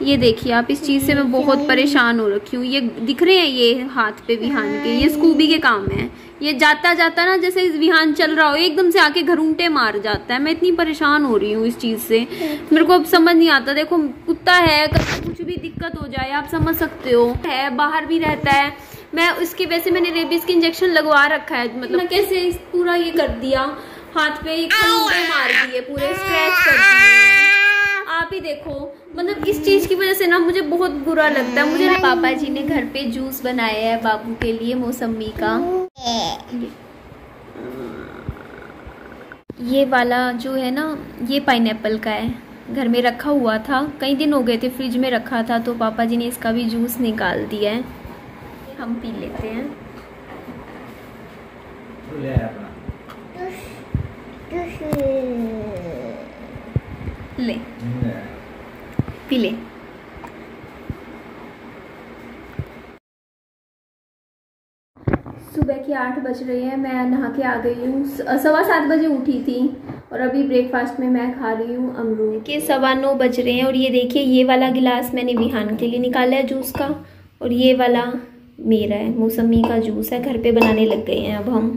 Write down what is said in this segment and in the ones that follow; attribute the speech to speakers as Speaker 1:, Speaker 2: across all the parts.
Speaker 1: ये देखिए आप, इस चीज़ से मैं बहुत परेशान हो रखी हूँ। ये दिख रहे हैं ये हाथ पे विहान के, ये स्कूबी के काम है। ये जाता जाता ना जैसे विहान चल रहा हो एकदम से आके घरूंटे मार जाता है। मैं इतनी परेशान हो रही हूँ इस चीज़ से, मेरे को अब समझ नहीं आता। देखो कुत्ता है, कभी कुछ भी दिक्कत हो जाए आप समझ सकते हो, है बाहर भी रहता है। मैं उसकी वैसे मैंने रेबीज की इंजेक्शन लगवा रखा है, मतलब कैसे पूरा ये कर दिया, हाथ पे घरूंटे मार दिए, पूरे स्क्रैच कर दिए। आप ही देखो, मतलब इस चीज की वजह से ना मुझे बहुत बुरा लगता है। मुझे पापा जी ने घर पे जूस बनाया है बाबू के लिए मौसमी का। ये वाला जो है ना, ये पाइनएप्पल का है, घर में रखा हुआ था, कई दिन हो गए थे फ्रिज में रखा था, तो पापा जी ने इसका भी जूस निकाल दिया है। हम पी लेते हैं। ले पी ले। सुबह के 8 बज रहे हैं, मैं नहा के आ गई हूँ। 7:15 बजे उठी थी और अभी ब्रेकफास्ट में मैं खा रही हूँ अमरूद के। 9:15 बज रहे हैं और ये देखिए, ये वाला गिलास मैंने विहान के लिए निकाला है जूस का, और ये वाला मेरा है, मौसमी का जूस है। घर पे बनाने लग गए हैं अब हम।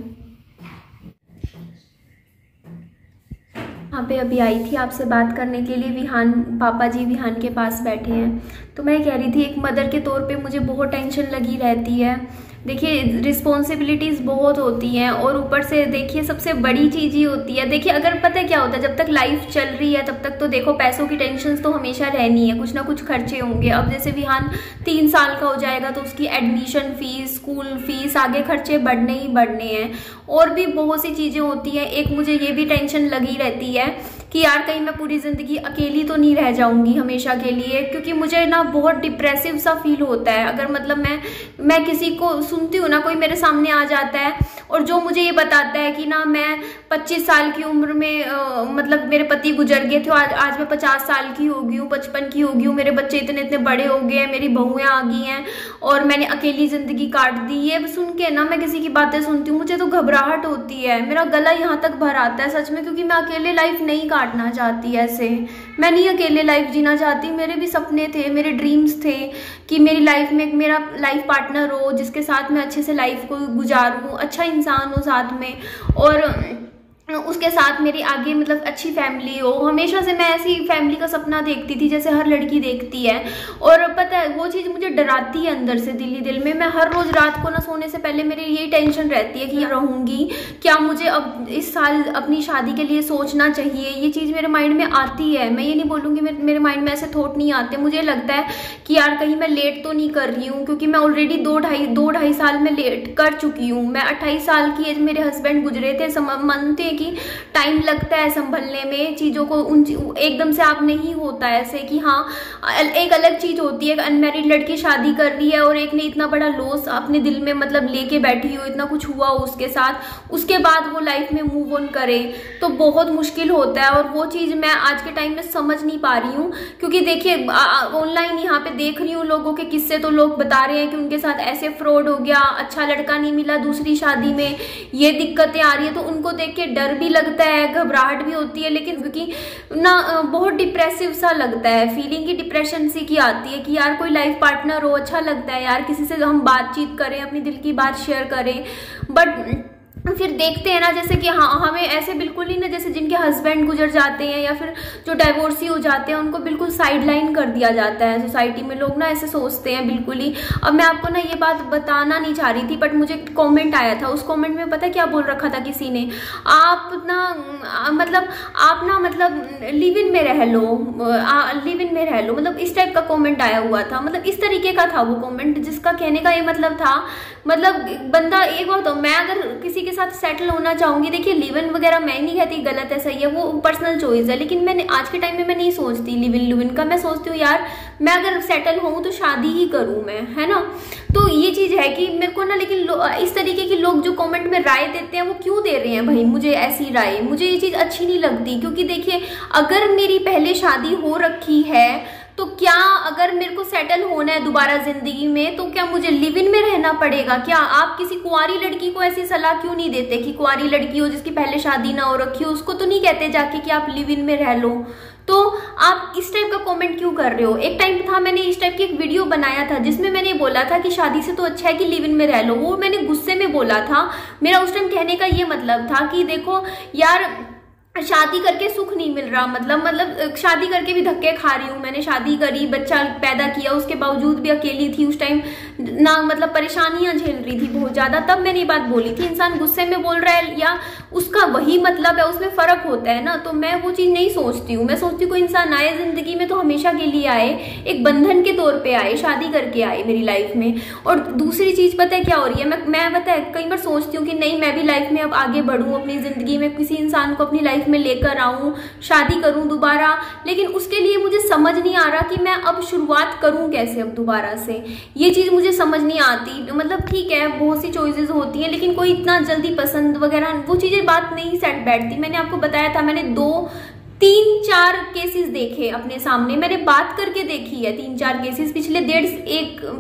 Speaker 1: यहाँ पे अभी आई थी आपसे बात करने के लिए। विहान, पापा जी विहान के पास बैठे हैं, तो मैं कह रही थी एक मदर के तौर पे मुझे बहुत टेंशन लगी रहती है। देखिए रिस्पॉन्सिबिलिटीज़ बहुत होती हैं, और ऊपर से देखिए सबसे बड़ी चीज़ ही होती है, देखिए अगर पता है क्या होता है, जब तक लाइफ चल रही है तब तक तो देखो पैसों की टेंशन तो हमेशा रहनी है, कुछ ना कुछ खर्चे होंगे। अब जैसे विहान 3 साल का हो जाएगा तो उसकी एडमिशन फीस, स्कूल फीस, आगे खर्चे बढ़ने ही बढ़ने हैं, और भी बहुत सी चीज़ें होती हैं। एक मुझे ये भी टेंशन लगी रहती है कि यार कहीं मैं पूरी ज़िंदगी अकेली तो नहीं रह जाऊंगी हमेशा के लिए, क्योंकि मुझे ना बहुत डिप्रेसिव सा फील होता है। अगर मतलब मैं किसी को सुनती हूँ ना, कोई मेरे सामने आ जाता है और जो मुझे ये बताता है कि ना मैं 25 साल की उम्र में मतलब मेरे पति गुजर गए थे, आज मैं 50 साल की हो गई हूँ, 55 की हो गई हूँ, मेरे बच्चे इतने इतने बड़े हो गए हैं, मेरी बहुएं आ गई हैं और मैंने अकेली ज़िंदगी काट दी। ये सुन के ना मैं किसी की बातें सुनती हूँ, मुझे तो घबराहट होती है, मेरा गला यहाँ तक भर आता है सच में, क्योंकि मैं अकेले लाइफ नहीं काटना चाहती। ऐसे मैं नहीं अकेले लाइफ जीना चाहती। मेरे भी सपने थे, मेरे ड्रीम्स थे कि मेरी लाइफ में एक मेरा लाइफ पार्टनर हो जिसके साथ मैं अच्छे से लाइफ को गुजारूं, अच्छा इंसान हो साथ में, और उसके साथ मेरी आगे मतलब अच्छी फैमिली हो। हमेशा से मैं ऐसी फैमिली का सपना देखती थी जैसे हर लड़की देखती है, और पता है वो चीज़ मुझे डराती है अंदर से, दिल ही दिल में। मैं हर रोज़ रात को ना सोने से पहले मेरी यही टेंशन रहती है कि रहूँगी क्या, मुझे अब इस साल अपनी शादी के लिए सोचना चाहिए। ये चीज़ मेरे माइंड में आती है, मैं ये नहीं बोलूँगी मेरे माइंड में ऐसे थॉट नहीं आते। मुझे लगता है कि यार कहीं मैं लेट तो नहीं कर रही हूँ, क्योंकि मैं ऑलरेडी 2-2.5 साल में लेट कर चुकी हूँ। मैं 28 साल की एज मेरे हस्बैंड गुजरे थे। मानते हैं कि टाइम लगता है संभलने में चीज़ों को, एकदम से आप नहीं होता है ऐसे कि हाँ। एक अलग चीज़ होती है, अनमैरिड लड़की शादी कर रही है और एक ने इतना बड़ा लॉस अपने दिल में मतलब लेके बैठी हो, इतना कुछ हुआ हो उसके साथ, उसके बाद वो लाइफ में मूव ऑन करे तो बहुत मुश्किल होता है। और वो चीज़ मैं आज के टाइम में समझ नहीं पा रही हूँ, क्योंकि देखिए ऑनलाइन यहाँ पे देख रही हूँ लोगों के किस्से, तो लोग बता रहे हैं कि उनके साथ ऐसे फ्रॉड हो गया, अच्छा लड़का नहीं मिला, दूसरी शादी में ये दिक्कतें आ रही है, तो उनको देख के डर भी लगता है, घबराहट भी होती है। लेकिन क्योंकि ना बहुत डिप्रेसिव सा लगता है, फीलिंग की डिप्रेशन सी की आती है कि यार कोई लाइफ पार्टनर हो, अच्छा लगता है यार किसी से हम बातचीत करें, अपनी दिल की बात शेयर करें। बट फिर देखते हैं ना जैसे कि हाँ हमें ऐसे बिल्कुल ही ना, जैसे जिनके हस्बैंड गुजर जाते हैं या फिर जो डाइवोर्सी हो जाते हैं उनको बिल्कुल साइडलाइन कर दिया जाता है सोसाइटी में। लोग ना ऐसे सोचते हैं बिल्कुल ही। अब मैं आपको ना ये बात बताना नहीं चाह रही थी, बट मुझे कमेंट आया था, उस कमेंट में पता क्या बोल रखा था किसी ने, आप ना मतलब लिव इन में रह लो, लिव इन में रह लो, मतलब इस टाइप का कमेंट आया हुआ था। मतलब इस तरीके का था वो कमेंट, जिसका कहने का ये मतलब था, मतलब बंदा एक बात हो, मैं अगर किसी के साथ सेटल होना चाहूंगी, देखिए लिव इन वगैरह मैं नहीं कहती गलत है सही है, वो पर्सनल चॉइस है, लेकिन मैंने आज के टाइम में मैं नहीं सोचती लिव इन का। मैं सोचती हूँ यार मैं अगर सेटल हूँ तो शादी ही करूँ मैं, है ना। तो ये चीज है कि मेरे को ना, लेकिन इस तरीके के लोग जो कमेंट में राय देते हैं वो क्यों दे रहे हैं भाई मुझे ऐसी राय, मुझे ये चीज अच्छी नहीं लगती। क्योंकि देखिए अगर मेरी पहले शादी हो रखी है तो क्या, अगर मेरे को सेटल होना है दोबारा जिंदगी में, तो क्या मुझे लिव इन में रहना पड़ेगा क्या? आप किसी कुंवारी लड़की को ऐसी सलाह क्यों नहीं देते कि कुंवारी लड़की हो जिसकी पहले शादी ना हो रखी हो, उसको तो नहीं कहते जाके कि आप लिव इन में रह लो, तो आप इस टाइप का कमेंट क्यों कर रहे हो? एक टाइम था मैंने इस टाइप की एक वीडियो बनाया था जिसमें मैंने बोला था कि शादी से तो अच्छा है कि लिव इन में रह लो। वो मैंने गुस्से में बोला था। मेरा उस टाइम कहने का ये मतलब था कि देखो यार, शादी करके सुख नहीं मिल रहा, मतलब शादी करके भी धक्के खा रही हूँ। मैंने शादी करी, बच्चा पैदा किया, उसके बावजूद भी अकेली थी उस टाइम ना, मतलब परेशानियां झेल रही थी बहुत ज्यादा। तब मैंने ये बात बोली थी। इंसान गुस्से में बोल रहा है या उसका वही मतलब है, उसमें फर्क होता है ना। तो मैं वो चीज नहीं सोचती हूँ। मैं सोचती हूँ कोई इंसान आए जिंदगी में तो हमेशा के लिए आए, एक बंधन के तौर पर आए, शादी करके आए मेरी लाइफ में। और दूसरी चीज पता है क्या हो रही है, मैं पता है कई बार सोचती हूँ कि नहीं, मैं भी लाइफ में अब आगे बढ़ूँ, अपनी जिंदगी में किसी इंसान को अपनी लाइफ में लेकर आऊं, शादी करूं दोबारा। लेकिन उसके लिए मुझे समझ नहीं आ रहा कि मैं अब शुरुआत करूं कैसे अब दोबारा से। ये चीज मुझे समझ नहीं आती। मतलब ठीक है, बहुत सी चॉइसेस होती हैं, लेकिन कोई इतना जल्दी पसंद वगैरह वो चीजें बात नहीं सेट बैठती। मैंने आपको बताया था, मैंने 2-3-4 केसेस देखे अपने सामने, मैंने बात करके देखी है 3-4 केसेस।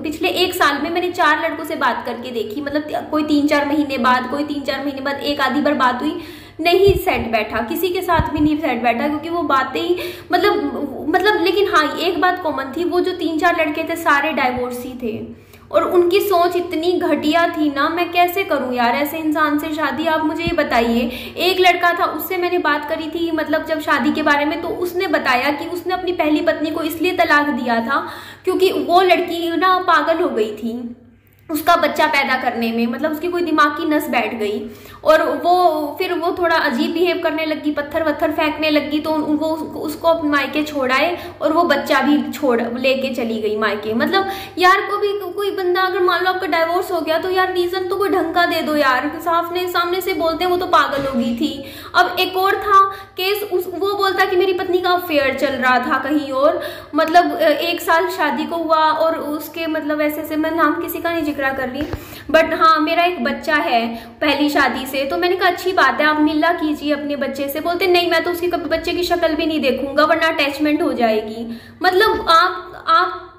Speaker 1: पिछले एक साल में मैंने 4 लड़कों से बात करके देखी। मतलब कोई 3-4 महीने बाद, कोई 3-4 महीने बाद एक आधी बार बात हुई, नहीं सेट बैठा, किसी के साथ भी नहीं सेट बैठा, क्योंकि वो बातें ही मतलब लेकिन हाँ, एक बात कॉमन थी, वो जो 3-4 लड़के थे सारे डाइवोर्सी थे और उनकी सोच इतनी घटिया थी ना। मैं कैसे करूं यार ऐसे इंसान से शादी? आप मुझे ये बताइए। एक लड़का था, उससे मैंने बात करी थी, मतलब जब शादी के बारे में, तो उसने बताया कि उसने अपनी पहली पत्नी को इसलिए तलाक दिया था क्योंकि वो लड़की ना पागल हो गई थी उसका बच्चा पैदा करने में। मतलब उसकी कोई दिमाग की नस बैठ गई और फिर वो थोड़ा अजीब बिहेव करने लगी, पत्थर वत्थर फेंकने लगी। तो वो उसको अपने मायके छोड़ाए और वो बच्चा भी लेके चली गई मायके। मतलब यार, कोई बंदा अगर मान लो आपका डाइवोर्स हो गया तो यार रीजन तो कोई ढंग का दे दो यार। सामने से बोलते हैं वो तो पागल हो गई थी। अब एक और था केस, वो बोलता कि मेरी पत्नी का अफेयर चल रहा था कहीं और। मतलब 1 साल शादी को हुआ और उसके मतलब ऐसे मैं नाम किसी का नहीं जिक्र कर रही, बट हाँ, मेरा एक बच्चा है पहली शादी से। तो मैंने कहा अच्छी बात है, आप मिला कीजिए अपने बच्चे से। बोलते नहीं, मैं तो उसकी कभी बच्चे की शक्ल भी नहीं देखूंगा वरना अटैचमेंट हो जाएगी। मतलब आपकी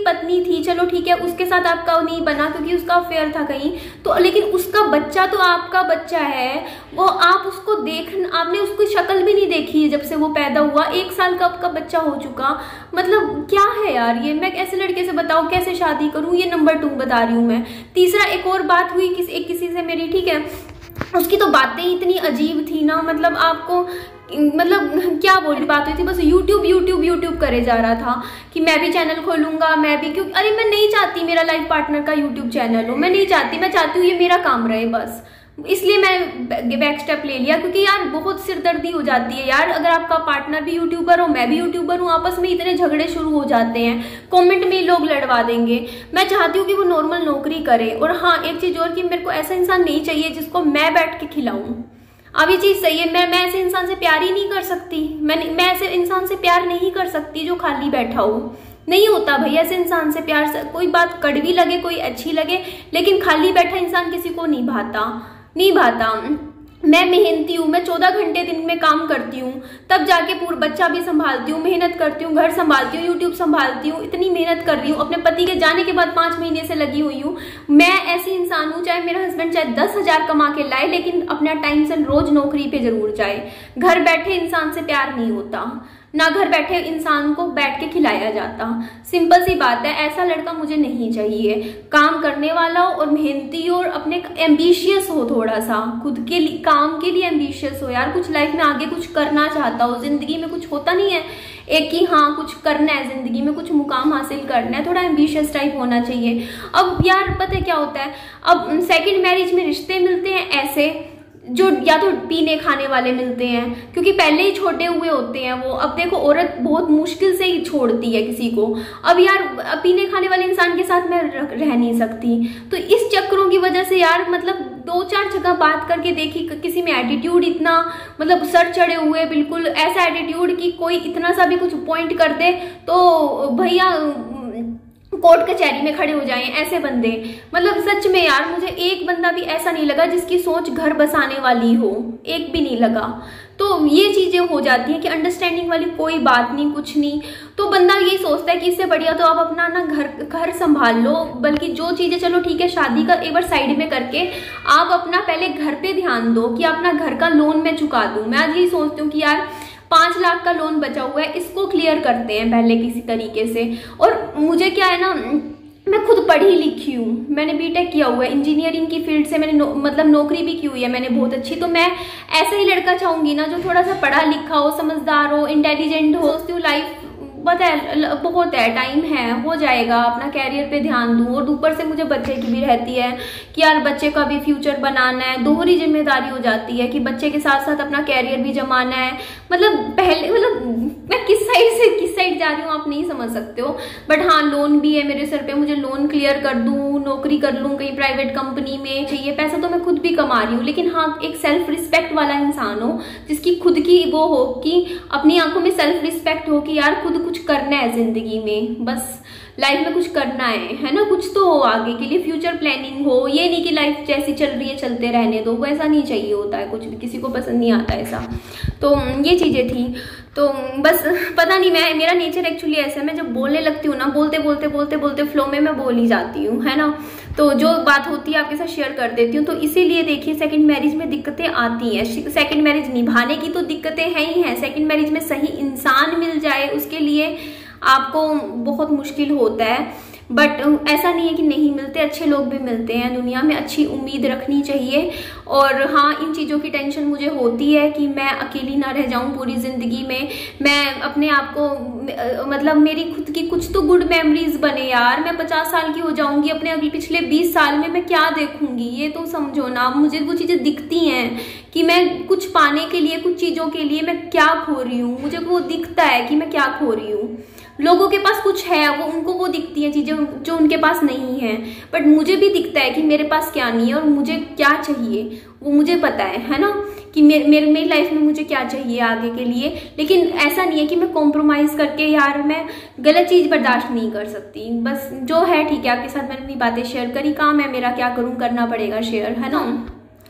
Speaker 1: पत्नी थी, चलो ठीक है, उसके साथ आपका नहीं बना क्योंकि उसका अफेयर था कहीं तो, लेकिन उसका बच्चा तो आपका बच्चा है। वो आप उसको आपने उसकी शक्ल भी नहीं देखी जब से वो पैदा हुआ। 1 साल का आपका बच्चा हो चुका। मतलब क्या है यार ये? मैं ऐसे लड़के से बताओ कैसे शादी करूं? ये नंबर 2 बता रही हूं मैं। तीसरा, एक और बात हुई किसी से मेरी, ठीक है, उसकी तो बातें इतनी अजीब थी ना। मतलब आपको क्या बोल रही बात हुई थी, बस यूट्यूब करे जा रहा था कि मैं भी चैनल खोलूंगा, मैं भी। क्यों? अरे मैं नहीं चाहती मेरा लाइफ पार्टनर का यूट्यूब चैनल हो, मैं नहीं चाहती। मैं चाहती हूँ ये मेरा काम रहे बस। इसलिए मैं बैक स्टेप ले लिया, क्योंकि यार बहुत सिरदर्दी हो जाती है यार। अगर आपका पार्टनर भी यूट्यूबर हो, मैं भी यूट्यूबर हूँ, आपस में इतने झगड़े शुरू हो जाते हैं, कमेंट में लोग लड़वा देंगे। मैं चाहती हूँ कि वो नॉर्मल नौकरी करे। और हाँ, एक चीज और, कि मेरे को ऐसा इंसान नहीं चाहिए जिसको मैं बैठ के खिलाऊं। अब ये चीज सही है, मैं ऐसे इंसान से प्यार ही नहीं कर सकती। मैं ऐसे इंसान से प्यार नहीं कर सकती जो खाली बैठा हो। नहीं होता भाई ऐसे इंसान से प्यार। कोई बात कड़वी लगे, कोई अच्छी लगे, लेकिन खाली बैठा इंसान किसी को नहीं भाता। मैं मेहनती हूँ, मैं 14 घंटे दिन में काम करती हूँ, तब जाके पूरा बच्चा भी संभालती हूँ, मेहनत करती हूँ, घर संभालती हूँ, यूट्यूब संभालती हूँ, इतनी मेहनत कर रही हूँ। अपने पति के जाने के बाद 5 महीने से लगी हुई हूँ। मैं ऐसी इंसान हूँ, चाहे मेरा हस्बैंड चाहे 10,000 कमा के लाए, लेकिन अपना टाइम से रोज नौकरी पे जरूर जाए। घर बैठे इंसान से प्यार नहीं होता, ना घर बैठे इंसान को बैठ के खिलाया जाता। सिंपल सी बात है, ऐसा लड़का मुझे नहीं चाहिए। काम करने वाला हो और मेहनती हो और अपने एम्बिशियस हो, थोड़ा सा खुद के लिए, काम के लिए एम्बिशियस हो यार। कुछ लाइफ में आगे कुछ करना चाहता हो। जिंदगी में कुछ होता नहीं है एक ही, हाँ कुछ करना है जिंदगी में, कुछ मुकाम हासिल करना है, थोड़ा एम्बिशियस टाइप होना चाहिए। अब यार पता है क्या होता है, अब सेकंड मैरिज में रिश्ते मिलते हैं ऐसे, जो या तो पीने खाने वाले मिलते हैं, क्योंकि पहले ही छोटे हुए होते हैं वो। अब देखो, औरत बहुत मुश्किल से ही छोड़ती है किसी को। अब यार पीने खाने वाले इंसान के साथ मैं रह नहीं सकती। तो इस चक्करों की वजह से यार, मतलब 2-4 जगह बात करके देखी, किसी में एटीट्यूड इतना, मतलब सर चढ़े हुए, बिल्कुल ऐसा एटीट्यूड कि कोई इतना सा भी कुछ पॉइंट कर दे तो भैया कोर्ट कचहरी में खड़े हो जाएं, ऐसे बंदे। मतलब सच में यार, मुझे एक बंदा भी ऐसा नहीं लगा जिसकी सोच घर बसाने वाली हो, एक भी नहीं लगा। तो ये चीजें हो जाती हैं कि अंडरस्टैंडिंग वाली कोई बात नहीं, कुछ नहीं। तो बंदा यही सोचता है कि इससे बढ़िया तो आप अपना ना घर संभाल लो। बल्कि जो चीजें, चलो ठीक है, शादी का एक बार साइड में करके आप अपना पहले घर पे ध्यान दो कि अपना घर का लोन मैं चुका दूं। मैं आज यही सोचती हूँ कि यार 5 लाख का लोन बचा हुआ है, इसको क्लियर करते हैं पहले किसी तरीके से। और मुझे क्या है ना, मैं खुद पढ़ी लिखी हूँ, मैंने बीटेक किया हुआ है, इंजीनियरिंग की फील्ड से मैंने मतलब नौकरी भी की हुई है मैंने बहुत अच्छी। तो मैं ऐसे ही लड़का चाहूंगी ना जो थोड़ा सा पढ़ा लिखा हो, समझदार हो, इंटेलिजेंट हो। सोचती हूँ लाइफ पता है बहुत है, टाइम है, हो जाएगा, अपना कैरियर पे ध्यान दूँ। और ऊपर से मुझे बच्चे की भी रहती है कि यार बच्चे का भी फ्यूचर बनाना है, दोहरी जिम्मेदारी हो जाती है कि बच्चे के साथ साथ अपना कैरियर भी जमाना है। मतलब पहले मैं किस साइड से किस साइड जा रही हूँ आप नहीं समझ सकते हो। बट हाँ, लोन भी है मेरे सर पे, मुझे लोन क्लियर कर दूँ, नौकरी कर लूँ कहीं प्राइवेट कंपनी में। चाहिए पैसा तो मैं खुद भी कमा रही हूँ, लेकिन हाँ एक सेल्फ रिस्पेक्ट वाला इंसान हो, जिसकी खुद की वो हो कि अपनी आंखों में सेल्फ रिस्पेक्ट हो कि यार खुद कुछ करना है जिंदगी में, बस लाइफ में कुछ करना है ना, कुछ तो हो आगे के लिए, फ्यूचर प्लानिंग हो। ये नहीं कि लाइफ जैसी चल रही है चलते रहने दो, वो ऐसा नहीं चाहिए होता है, कुछ भी किसी को पसंद नहीं आता ऐसा। तो ये चीजें थी। तो बस पता नहीं, मेरा नेचर एक्चुअली ऐसा है, मैं जब बोलने लगती हूँ ना, बोलते बोलते बोलते बोलते फ्लो में मैं बोल ही जाती हूँ, है ना। तो जो बात होती है आपके साथ शेयर कर देती हूँ। तो इसीलिए देखिए सेकंड मैरिज में दिक्कतें आती हैं। सेकंड मैरिज निभाने की तो दिक्कतें हैं ही हैं, सेकंड मैरिज में सही इंसान मिल जाए उसके लिए आपको बहुत मुश्किल होता है। बट ऐसा नहीं है कि नहीं मिलते, अच्छे लोग भी मिलते हैं दुनिया में, अच्छी उम्मीद रखनी चाहिए। और हाँ, इन चीज़ों की टेंशन मुझे होती है कि मैं अकेली ना रह जाऊं पूरी ज़िंदगी में। मैं अपने आप को मतलब मेरी खुद की कुछ तो गुड मेमोरीज बने यार। मैं 50 साल की हो जाऊंगी, अपने अगले पिछले 20 साल में मैं क्या देखूंगी, ये तो समझो ना। मुझे वो चीज़ें दिखती हैं कि मैं कुछ पाने के लिए, कुछ चीज़ों के लिए मैं क्या खो रही हूँ, मुझे वो दिखता है कि मैं क्या खो रही हूँ। लोगों के पास कुछ है, वो उनको वो दिखती है चीजें जो उनके पास नहीं है, बट मुझे भी दिखता है कि मेरे पास क्या नहीं है और मुझे क्या चाहिए, वो मुझे पता है ना, कि मेरी लाइफ में मुझे क्या चाहिए आगे के लिए। लेकिन ऐसा नहीं है कि मैं कॉम्प्रोमाइज करके यार मैं गलत चीज बर्दाश्त नहीं कर सकती। बस जो है ठीक है, आपके साथ मैंने अपनी बातें शेयर करी। काम है मेरा, क्या करूँ, करना पड़ेगा शेयर, है ना।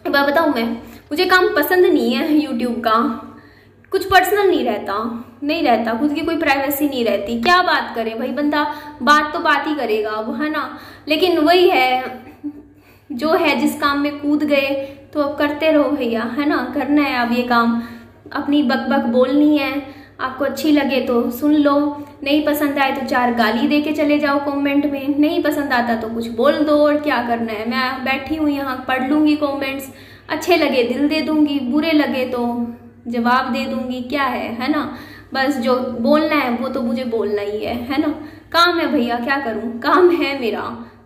Speaker 1: अब बताऊँ मैं, मुझे काम पसंद नहीं है यूट्यूब का, कुछ पर्सनल नहीं रहता, खुद की कोई प्राइवेसी नहीं रहती। क्या बात करे भाई, बंदा बात तो बात ही करेगा अब, है ना। लेकिन वही है जो है, जिस काम में कूद गए तो अब करते रहो भैया, है ना। करना है अब ये काम, अपनी बक बोलनी है। आपको अच्छी लगे तो सुन लो, नहीं पसंद आए तो 4 गाली दे के चले जाओ कमेंट में, नहीं पसंद आता तो कुछ बोल दो। और क्या करना है, मैं बैठी हूँ यहाँ, पढ़ लूंगी कमेंट्स, अच्छे लगे दिल दे दूंगी, बुरे लगे तो जवाब दे दूंगी, क्या है ना। बस जो बोलना है वो तो मुझे बोलना ही है ना। काम है भैया, क्या करूं, काम है मेरा।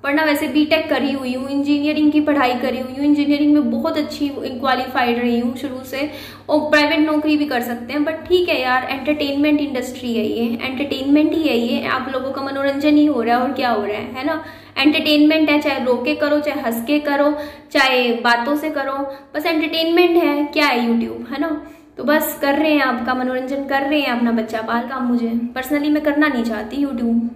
Speaker 1: पढ़ना वैसे बीटेक करी हुई हूँ, इंजीनियरिंग की पढ़ाई करी हुई हूँ, इंजीनियरिंग में बहुत अच्छी क्वालिफाइड रही हूँ शुरू से, और प्राइवेट नौकरी भी कर सकते हैं। बट ठीक है यार, एंटरटेनमेंट इंडस्ट्री है ये, एंटरटेनमेंट ही है ये, आप लोगों का मनोरंजन ही हो रहा है और क्या हो रहा है ना। एंटरटेनमेंट है, चाहे रो के करो, चाहे हंस के करो, चाहे बातों से करो, बस एंटरटेनमेंट है। क्या है यूट्यूब, है ना। तो बस कर रहे हैं, आपका मनोरंजन कर रहे हैं, अपना बच्चा पाल। काम मुझे पर्सनली मैं करना नहीं चाहती यूट्यूब।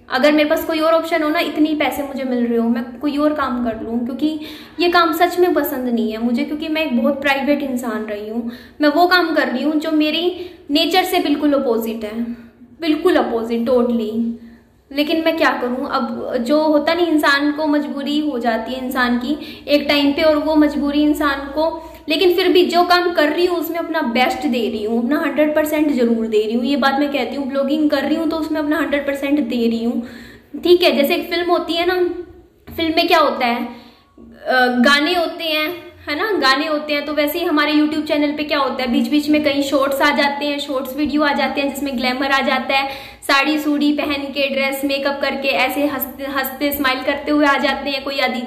Speaker 1: अगर मेरे पास कोई और ऑप्शन हो ना, इतनी पैसे मुझे मिल रहे हो, मैं कोई और काम कर लूँ, क्योंकि ये काम सच में पसंद नहीं है मुझे, क्योंकि मैं एक बहुत प्राइवेट इंसान रही हूँ। मैं वो काम कर रही हूँ जो मेरी नेचर से बिल्कुल अपोजिट है, बिल्कुल अपोजिट, टोटली। लेकिन मैं क्या करूं, अब जो होता नहीं, इंसान को मजबूरी हो जाती है इंसान की एक टाइम पे, और वो मजबूरी इंसान को, लेकिन फिर भी जो काम कर रही हूँ उसमें अपना बेस्ट दे रही हूँ, अपना 100% जरूर दे रही हूँ। ये बात मैं कहती हूँ, ब्लॉगिंग कर रही हूँ तो उसमें अपना 100% दे रही हूँ, ठीक है। जैसे एक फिल्म होती है ना, फिल्म में क्या होता है, गाने होते हैं, है ना, गाने होते हैं। तो वैसे ही हमारे YouTube चैनल पे क्या होता है, बीच बीच में कहीं शॉर्ट्स आ जाते हैं, शॉर्ट्स वीडियो आ जाते हैं जिसमें ग्लैमर आ जाता है, साड़ी सूड़ी पहन के, ड्रेस मेकअप करके, ऐसे हंसते हंसते स्माइल करते हुए आ जाते हैं। कोई आदि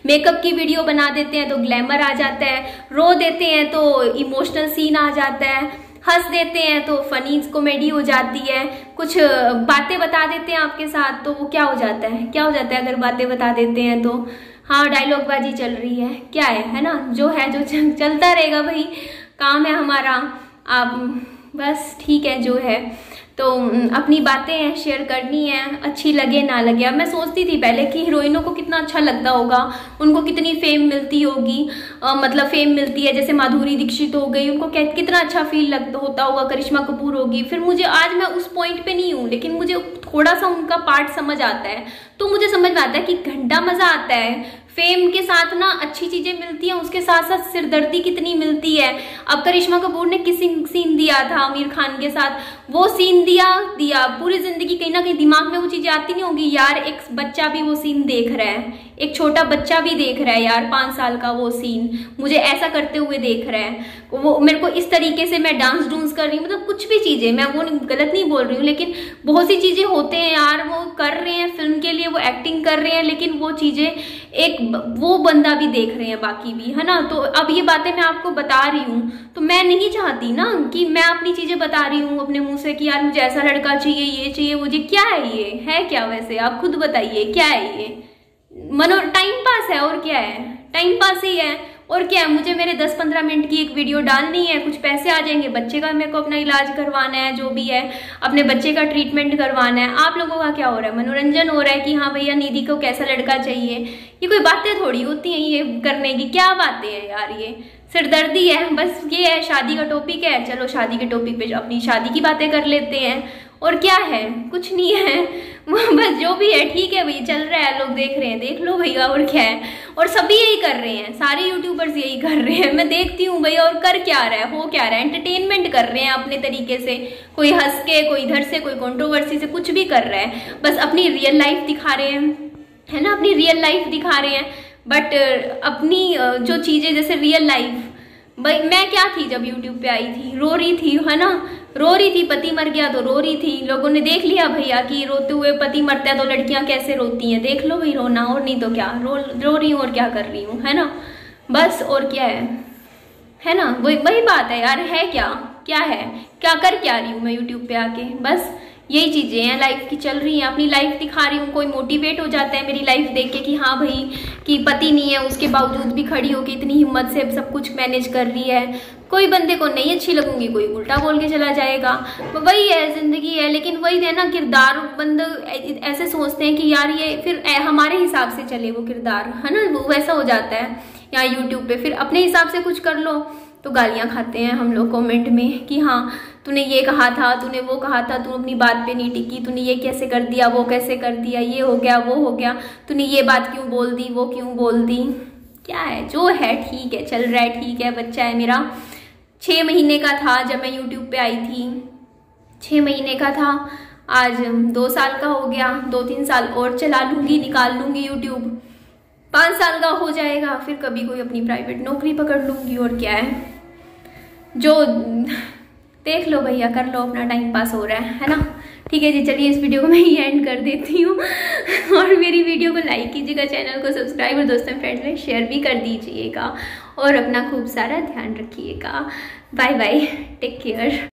Speaker 1: मेकअप की वीडियो बना देते हैं तो ग्लैमर आ जाता है, रो देते हैं तो इमोशनल सीन आ जाता है, हंस देते हैं तो फनी कॉमेडी हो जाती है, कुछ बातें बता देते हैं आपके साथ तो वो क्या हो जाता है, क्या हो जाता है अगर बातें बता देते हैं तो, हाँ डायलॉग बाजी चल रही है, क्या है ना, जो है जो चलता रहेगा भाई, काम है हमारा। आप बस ठीक है जो है, तो अपनी बातें शेयर करनी है, अच्छी लगे ना लगे। अब मैं सोचती थी पहले कि हीरोइनों को कितना अच्छा लगता होगा, उनको कितनी फेम मिलती होगी, मतलब फेम मिलती है, जैसे माधुरी दीक्षित हो गई, उनको कितना अच्छा फील लगता होता होगा, करिश्मा कपूर होगी। फिर मुझे, आज मैं उस पॉइंट पे नहीं हूँ, लेकिन मुझे थोड़ा सा उनका पार्ट समझ आता है, तो मुझे समझ में आता है कि घंटा मजा आता है फेम के साथ ना अच्छी चीजें मिलती हैं, उसके साथ साथ सिरदर्दी कितनी मिलती है। अब करिश्मा कपूर ने किसिंग सीन दिया था आमिर खान के साथ, वो सीन दिया पूरी जिंदगी कहीं ना कहीं दिमाग में वो चीजें आती नहीं होगी यार। एक बच्चा भी वो सीन देख रहा है, एक छोटा बच्चा भी देख रहा है यार, 5 साल का वो सीन मुझे ऐसा करते हुए देख रहा है, वो मेरे को इस तरीके से मैं डांस डूंस कर रही हूँ, मतलब कुछ भी चीजें, मैं वो गलत नहीं बोल रही हूँ, लेकिन बहुत सी चीजें होते हैं यार, वो कर रहे हैं फिल्म के लिए, वो एक्टिंग कर रहे हैं, लेकिन वो चीजें एक वो बंदा भी देख रहे हैं, बाकी भी, है ना। तो अब ये बातें मैं आपको बता रही हूँ, तो मैं नहीं चाहती ना कि मैं अपनी चीजें बता रही हूँ अपने मुंह से कि यार मुझे ऐसा लड़का चाहिए, ये चाहिए, वो चाहिए। क्या है ये, है क्या वैसे, आप खुद बताइए क्या है ये? टाइम पास है, और क्या है, टाइम पास ही है, और क्या है। मुझे मेरे 10-15 मिनट की एक वीडियो डालनी है, कुछ पैसे आ जाएंगे, बच्चे का मेरे को अपना इलाज करवाना है, जो भी है अपने बच्चे का ट्रीटमेंट करवाना है। आप लोगों का क्या हो रहा है, मनोरंजन हो रहा है कि हाँ भैया निधि को कैसा लड़का चाहिए। ये कोई बातें थोड़ी होती हैं ये करने की, क्या बातें हैं यार, ये सिरदर्दी है बस। ये है शादी का टॉपिक है, चलो शादी के टॉपिक पे अपनी शादी की बातें कर लेते हैं, और क्या है, कुछ नहीं है बस जो भी है ठीक है भैया, चल रहा है, लोग देख रहे हैं, देख लो भैया, और क्या है। और सभी यही कर रहे हैं, सारे यूट्यूबर्स यही कर रहे हैं, मैं देखती हूँ भैया। और कर क्या रहा है, हो क्या रहा है, एंटरटेनमेंट कर रहे हैं अपने तरीके से, कोई हंस के, कोई इधर से, कोई कंट्रोवर्सी से, कुछ भी कर रहा है, बस अपनी रियल लाइफ दिखा रहे हैं, है ना, अपनी रियल लाइफ दिखा रहे हैं। बट अपनी जो चीजें जैसे रियल लाइफ, भाई मैं क्या थी जब यूट्यूब पे आई थी, रो रही थी, है ना, रो रही थी, पति मर गया तो रो रही थी, लोगों ने देख लिया भैया कि रोते हुए पति मरता है तो लड़कियां कैसे रोती हैं, देख लो भाई रोना, और नहीं तो क्या, रो रही हूँ और क्या कर रही हूँ, है ना, बस, और क्या है ना, वही बात है यार, है क्या है, क्या कर क्या रही हूँ मैं यूट्यूब पे आके, बस यही चीजें हैं लाइफ की चल रही हैं, अपनी लाइफ दिखा रही हूँ। कोई मोटिवेट हो जाता है मेरी लाइफ देख के कि हाँ भाई, कि पति नहीं है उसके बावजूद भी खड़ी होकर इतनी हिम्मत से सब कुछ मैनेज कर रही है। कोई बंदे को नहीं अच्छी लगूंगी, कोई उल्टा बोल के चला जाएगा, वही है जिंदगी है। लेकिन वही है ना, किरदार बंद ऐसे सोचते हैं कि यार ये फिर हमारे हिसाब से चले वो किरदार, है ना, वो वैसा हो जाता है यहाँ यूट्यूब पे। फिर अपने हिसाब से कुछ कर लो तो गालियां खाते हैं हम लोग कमेंट में कि हाँ तूने ये कहा था, तूने वो कहा था, तू अपनी बात पे नहीं टिकी, तूने ये कैसे कर दिया, वो कैसे कर दिया, ये हो गया, वो हो गया, तूने ये बात क्यों बोल दी, वो क्यों बोल दी। क्या है, जो है ठीक है, चल रहा है, ठीक है। बच्चा है मेरा, 6 महीने का था जब मैं यूट्यूब पे आई थी, 6 महीने का था, आज 2 साल का हो गया, 2-3 साल और चला लूँगी, निकाल लूँगी यूट्यूब, 5 साल का हो जाएगा, फिर कभी कोई अपनी प्राइवेट नौकरी पकड़ लूँगी, और क्या है, जो देख लो भैया, कर लो, अपना टाइम पास हो रहा है ना। ठीक है जी, चलिए इस वीडियो को मैं ही एंड कर देती हूँ और मेरी वीडियो को लाइक कीजिएगा, चैनल को सब्सक्राइब और दोस्तों फ्रेंड्स में शेयर भी कर दीजिएगा, और अपना खूब सारा ध्यान रखिएगा। Bye bye, take care.